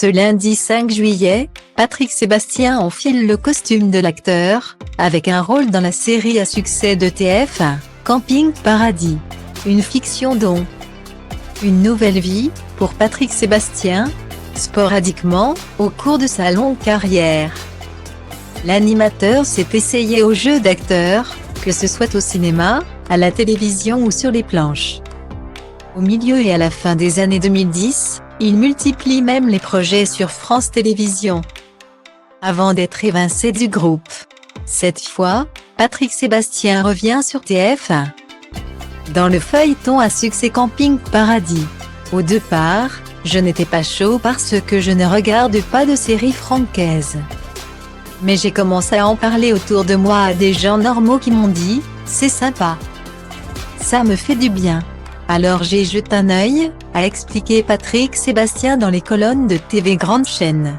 Ce lundi 5 juillet, Patrick Sébastien enfile le costume de l'acteur, avec un rôle dans la série à succès de TF1, Camping Paradis. Une fiction dont une nouvelle vie, pour Patrick Sébastien, sporadiquement, au cours de sa longue carrière. L'animateur s'est essayé au jeu d'acteur, que ce soit au cinéma, à la télévision ou sur les planches. Au milieu et à la fin des années 2010, il multiplie même les projets sur France Télévisions. Avant d'être évincé du groupe. Cette fois, Patrick Sébastien revient sur TF1. Dans le feuilleton à succès Camping Paradis. Au départ, je n'étais pas chaud parce que je ne regarde pas de séries françaises. Mais j'ai commencé à en parler autour de moi à des gens normaux qui m'ont dit « c'est sympa. Ça me fait du bien. » Alors j'ai jeté un œil, a expliqué Patrick Sébastien dans les colonnes de TV Grande Chaîne.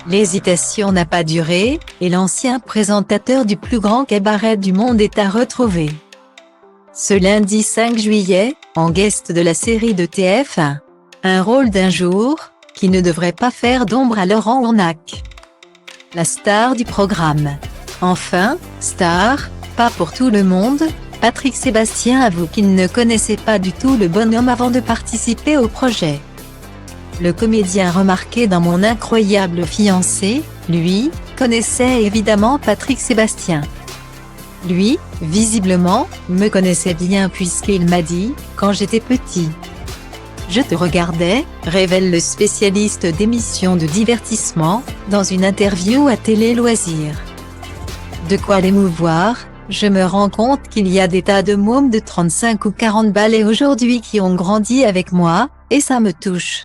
L'hésitation n'a pas duré, et l'ancien présentateur du plus grand cabaret du monde est à retrouver. Ce lundi 5 juillet, en guest de la série de TF1, un rôle d'un jour, qui ne devrait pas faire d'ombre à Laurent Urnac. La star du programme. Enfin, star, pas pour tout le monde, Patrick Sébastien avoue qu'il ne connaissait pas du tout le bonhomme avant de participer au projet. Le comédien remarqué dans Mon incroyable fiancé, lui, connaissait évidemment Patrick Sébastien. Lui, visiblement, me connaissait bien puisqu'il m'a dit « quand j'étais petit ». Je te regardais, révèle le spécialiste d'émissions de divertissement, dans une interview à Télé Loisirs. De quoi l'émouvoir, je me rends compte qu'il y a des tas de mômes de 35 ou 40 balais aujourd'hui qui ont grandi avec moi, et ça me touche.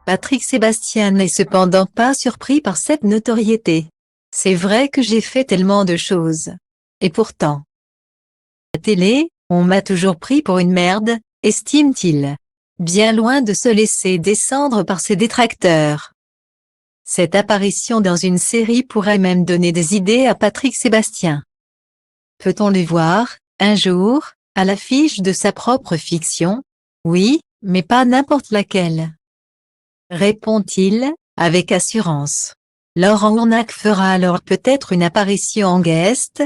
Patrick Sébastien n'est cependant pas surpris par cette notoriété. C'est vrai que j'ai fait tellement de choses. Et pourtant, à la télé, on m'a toujours pris pour une merde, estime-t-il. Bien loin de se laisser descendre par ses détracteurs. Cette apparition dans une série pourrait même donner des idées à Patrick Sébastien. Peut-on le voir, un jour, à l'affiche de sa propre fiction? Oui, mais pas n'importe laquelle. Répond-il, avec assurance. Laurent Urnac fera alors peut-être une apparition en guest,